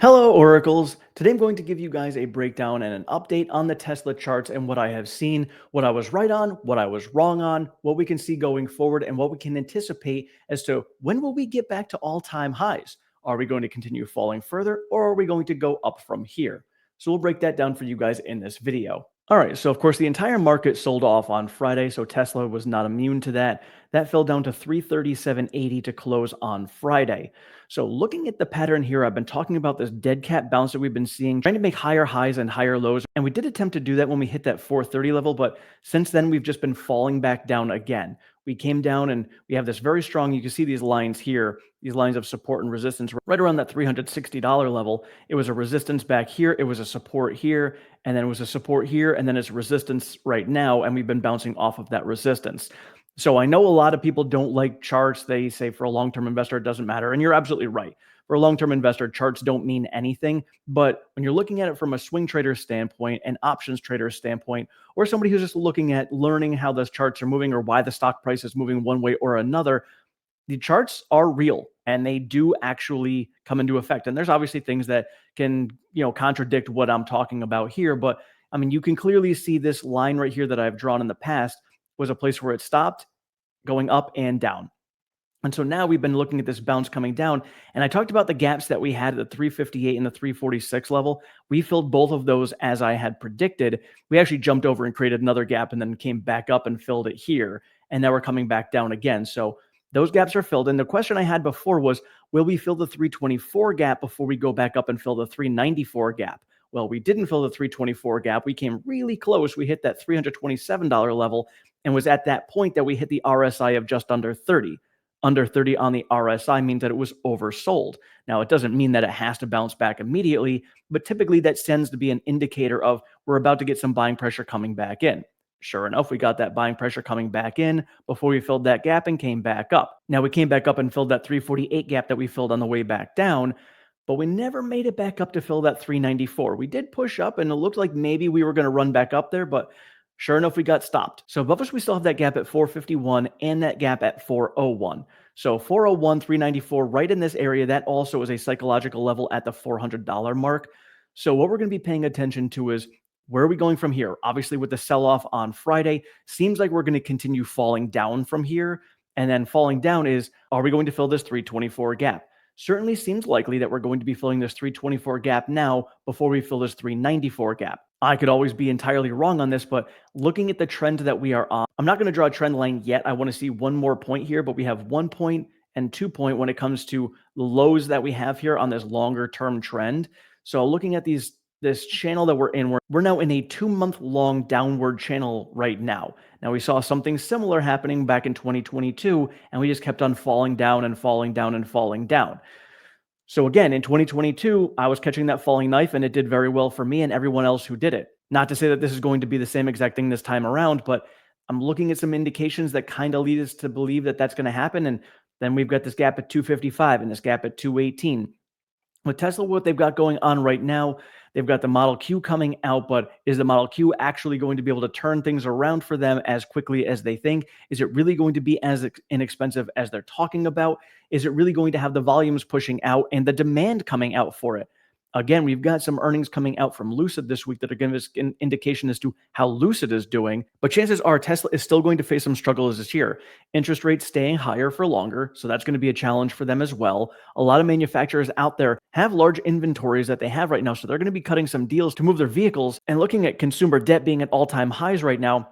Hello, Oracles. Today I'm going to give you guys a breakdown and an update on the Tesla charts and what I have seen, what I was right on, what I was wrong on, what we can see going forward, and what we can anticipate as to when will we get back to all-time highs. Are we going to continue falling further, or are we going to go up from here? So we'll break that down for you guys in this video. All right, so of course the entire market sold off on Friday, so Tesla was not immune to that. That fell down to 337.80 to close on Friday. So looking at the pattern here, I've been talking about this dead cat bounce that we've been seeing, trying to make higher highs and higher lows. And we did attempt to do that when we hit that 430 level, but since then we've just been falling back down again. We came down and we have this very strong, you can see these lines here, these lines of support and resistance right around that $360 level. It was a resistance back here, it was a support here, and then it was a support here, and then it's resistance right now, and we've been bouncing off of that resistance. So I know a lot of people don't like charts. They say for a long-term investor, it doesn't matter. And you're absolutely right. For a long-term investor, charts don't mean anything. But when you're looking at it from a swing trader standpoint, an options trader standpoint, or somebody who's just looking at learning how those charts are moving or why the stock price is moving one way or another, the charts are real and they do actually come into effect. And there's obviously things that can, contradict what I'm talking about here. But I mean, you can clearly see this line right here that I've drawn in the past was a place where it stopped going up and down. And so now we've been looking at this bounce coming down. And I talked about the gaps that we had at the 358 and the 346 level. We filled both of those as I had predicted. We actually jumped over and created another gap and then came back up and filled it here. And now we're coming back down again. So those gaps are filled. And the question I had before was, will we fill the 324 gap before we go back up and fill the 394 gap? Well, we didn't fill the 324 gap. We came really close. We hit that $327 level and was at that point that we hit the RSI of just under 30. Under 30 on the RSI means that it was oversold. Now, it doesn't mean that it has to bounce back immediately, but typically that tends to be an indicator of we're about to get some buying pressure coming back in. Sure enough, we got that buying pressure coming back in before we filled that gap and came back up. Now, we came back up and filled that 348 gap that we filled on the way back down, but we never made it back up to fill that 394. We did push up and it looked like maybe we were going to run back up there, but sure enough, we got stopped. So above us, we still have that gap at 451 and that gap at 401. So 401, 394, right in this area, that also is a psychological level at the $400 mark. So what we're going to be paying attention to is where are we going from here? Obviously, with the sell-off on Friday, seems like we're going to continue falling down from here. And then falling down is, are we going to fill this 324 gap? Certainly seems likely that we're going to be filling this 324 gap now before we fill this 394 gap. I could always be entirely wrong on this, but looking at the trend that we are on, I'm not going to draw a trend line yet. I want to see one more point here, but we have 1 point and 2 point when it comes to the lows that we have here on this longer term trend. So looking at this channel that we're in, we're now in a 2-month long downward channel right now. Now we saw something similar happening back in 2022, and we just kept on falling down and falling down and falling down. So again, in 2022, I was catching that falling knife and it did very well for me and everyone else who did it. Not to say that this is going to be the same exact thing this time around, but I'm looking at some indications that kind of lead us to believe that that's going to happen. And then we've got this gap at 255 and this gap at 218. With Tesla, what they've got going on right now, they've got the Model Q coming out, but is the Model Q actually going to be able to turn things around for them as quickly as they think? Is it really going to be as inexpensive as they're talking about? Is it really going to have the volumes pushing out and the demand coming out for it? Again, we've got some earnings coming out from Lucid this week that are giving us an indication as to how Lucid is doing. But chances are Tesla is still going to face some struggles this year. Interest rates staying higher for longer, so that's going to be a challenge for them as well. A lot of manufacturers out there have large inventories that they have right now, so they're going to be cutting some deals to move their vehicles. And looking at consumer debt being at all-time highs right now,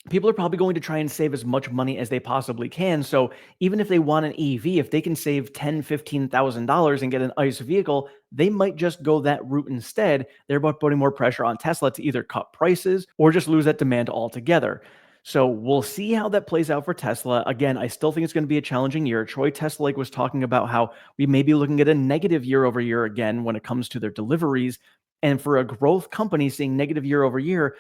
people are probably going to try and save as much money as they possibly can. So even if they want an EV, if they can save $10,000, $15,000 and get an ICE vehicle, they might just go that route instead, thereby putting more pressure on Tesla to either cut prices or just lose that demand altogether. So we'll see how that plays out for Tesla. Again, I still think it's going to be a challenging year. Troy Teslake was talking about how we may be looking at a negative year over year again when it comes to their deliveries. And for a growth company seeing negative year over year,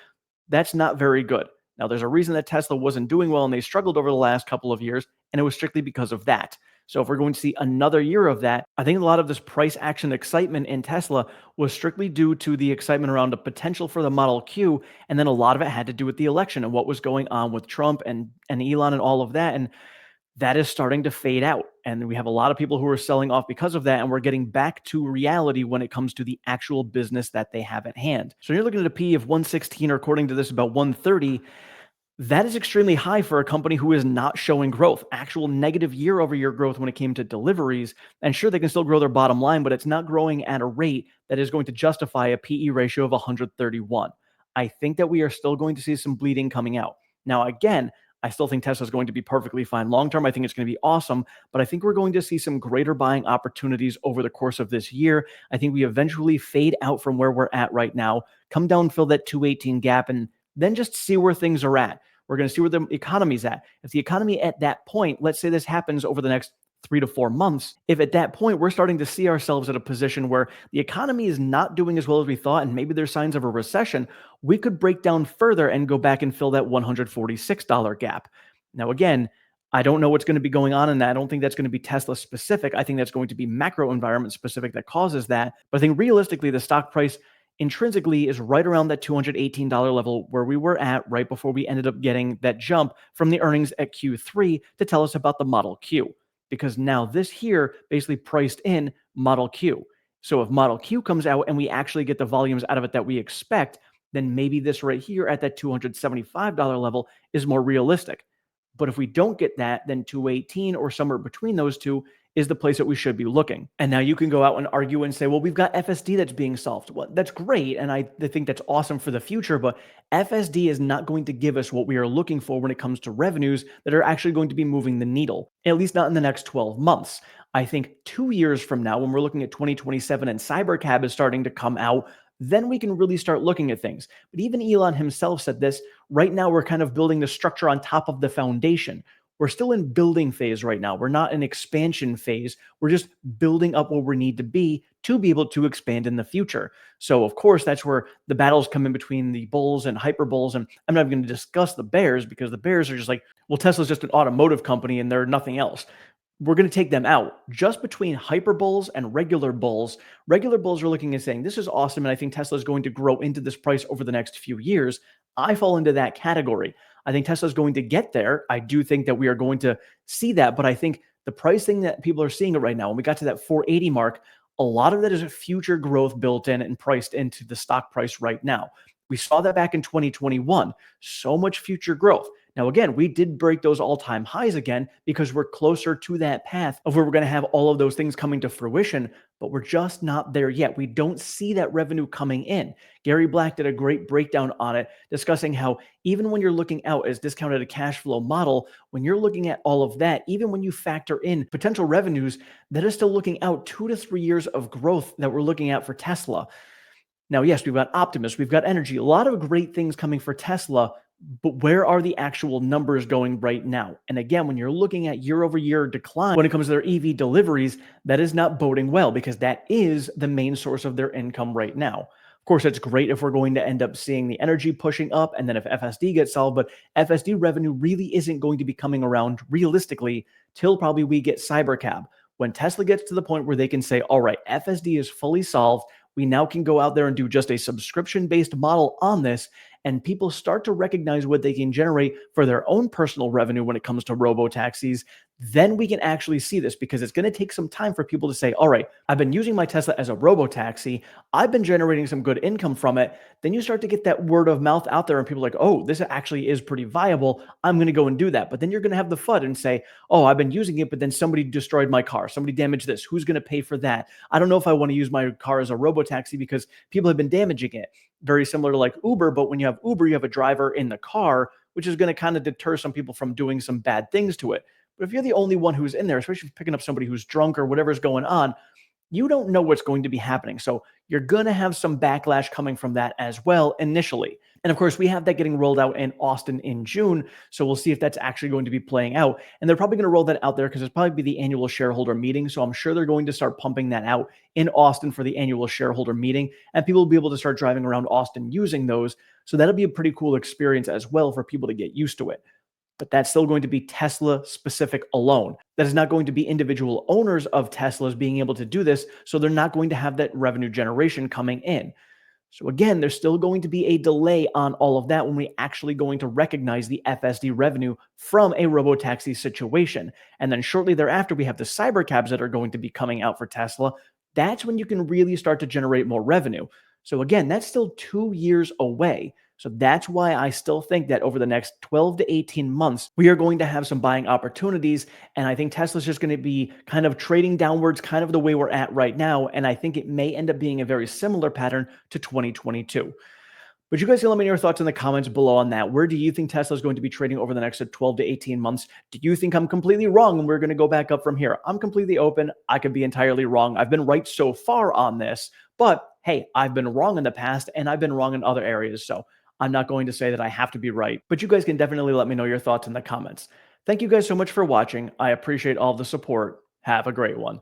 that's not very good. Now, there's a reason that Tesla wasn't doing well and they struggled over the last couple of years, and it was strictly because of that. So if we're going to see another year of that, I think a lot of this price action excitement in Tesla was strictly due to the excitement around the potential for the Model Q, and then a lot of it had to do with the election and what was going on with Trump and Elon and all of that. And that is starting to fade out. And we have a lot of people who are selling off because of that. And we're getting back to reality when it comes to the actual business that they have at hand. So you're looking at a P of 116, or according to this, about 130. That is extremely high for a company who is not showing growth, actual negative year over year growth when it came to deliveries. And sure, they can still grow their bottom line, but it's not growing at a rate that is going to justify a PE ratio of 131. I think that we are still going to see some bleeding coming out. Now, again, I still think Tesla is going to be perfectly fine long term. I think it's going to be awesome, but I think we're going to see some greater buying opportunities over the course of this year. I think we eventually fade out from where we're at right now, come down, fill that 218 gap, and then just see where things are at. We're going to see where the economy's at. If the economy at that point, let's say this happens over the next 3 to 4 months, if at that point we're starting to see ourselves at a position where the economy is not doing as well as we thought, and maybe there's signs of a recession, we could break down further and go back and fill that $146 gap. Now, again, I don't know what's going to be going on in that. I don't think that's going to be Tesla specific. I think that's going to be macro environment specific that causes that. But I think realistically, the stock price intrinsically is right around that $218 level where we were at right before we ended up getting that jump from the earnings at Q3 to tell us about the Model Q. Because now this here basically priced in Model Q. So if Model Q comes out and we actually get the volumes out of it that we expect, then maybe this right here at that $275 level is more realistic. But if we don't get that, then 218 or somewhere between those two is the place that we should be looking. And now you can go out and argue and say, well, we've got FSD that's being solved. Well, that's great. And I think that's awesome for the future, but FSD is not going to give us what we are looking for when it comes to revenues that are actually going to be moving the needle, at least not in the next 12 months. I think 2 years from now, when we're looking at 2027 and Cybercab is starting to come out, then we can really start looking at things. But even Elon himself said this, right now we're kind of building the structure on top of the foundation. We're still in building phase right now. We're not in expansion phase. We're just building up where we need to be able to expand in the future. So of course, that's where the battles come in between the bulls and hyper bulls. And I'm not even going to discuss the bears, because the bears are just like, well, Tesla's just an automotive company and they're nothing else. We're going to take them out. Just between hyper bulls and regular bulls are looking and saying, this is awesome, and I think Tesla is going to grow into this price over the next few years. I fall into that category. I think Tesla is going to get there. I do think that we are going to see that, but I think the pricing that people are seeing it right now, when we got to that 480 mark, a lot of that is a future growth built in and priced into the stock price right now. We saw that back in 2021. So much future growth. Now, again, we did break those all-time highs again because we're closer to that path of where we're going to have all of those things coming to fruition, but we're just not there yet. We don't see that revenue coming in. Gary Black did a great breakdown on it, discussing how even when you're looking out as discounted cash flow model, when you're looking at all of that, even when you factor in potential revenues, that is still looking out 2 to 3 years of growth that we're looking at for Tesla. Now, yes, we've got Optimus, we've got energy, a lot of great things coming for Tesla, but where are the actual numbers going right now? And again, when you're looking at year over year decline when it comes to their EV deliveries, that is not boding well, because that is the main source of their income right now. Of course, it's great if we're going to end up seeing the energy pushing up, and then if FSD gets solved, but FSD revenue really isn't going to be coming around realistically till probably we get Cybercab. When Tesla gets to the point where they can say, all right, FSD is fully solved, we now can go out there and do just a subscription-based model on this, and people start to recognize what they can generate for their own personal revenue when it comes to robotaxis, then we can actually see this, because it's going to take some time for people to say, all right, I've been using my Tesla as a robotaxi. I've been generating some good income from it. Then you start to get that word of mouth out there and people are like, oh, this actually is pretty viable. I'm going to go and do that. But then you're going to have the FUD and say, oh, I've been using it, but then somebody destroyed my car. Somebody damaged this. Who's going to pay for that? I don't know if I want to use my car as a robotaxi because people have been damaging it. Very similar to like Uber, but when you have Uber, you have a driver in the car, which is going to kind of deter some people from doing some bad things to it. But if you're the only one who's in there, especially if you're picking up somebody who's drunk or whatever's going on, you don't know what's going to be happening. So you're going to have some backlash coming from that as well initially. And of course, we have that getting rolled out in Austin in June. So we'll see if that's actually going to be playing out. And they're probably going to roll that out there because it's probably be the annual shareholder meeting. So I'm sure they're going to start pumping that out in Austin for the annual shareholder meeting. And people will be able to start driving around Austin using those. So that'll be a pretty cool experience as well for people to get used to it. But that's still going to be Tesla specific alone. That is not going to be individual owners of Teslas being able to do this. So they're not going to have that revenue generation coming in. So again, there's still going to be a delay on all of that when we actually going to recognize the FSD revenue from a robotaxi situation. And then shortly thereafter, we have the cybercabs that are going to be coming out for Tesla. That's when you can really start to generate more revenue. So again, that's still 2 years away. So that's why I still think that over the next 12 to 18 months, we are going to have some buying opportunities. And I think Tesla's just going to be kind of trading downwards, kind of the way we're at right now. And I think it may end up being a very similar pattern to 2022. But you guys can let me know your thoughts in the comments below on that. Where do you think Tesla is going to be trading over the next 12 to 18 months? Do you think I'm completely wrong and we're going to go back up from here? I'm completely open. I could be entirely wrong. I've been right so far on this, but hey, I've been wrong in the past and I've been wrong in other areas. So I'm not going to say that I have to be right, but you guys can definitely let me know your thoughts in the comments. Thank you guys so much for watching. I appreciate all the support. Have a great one.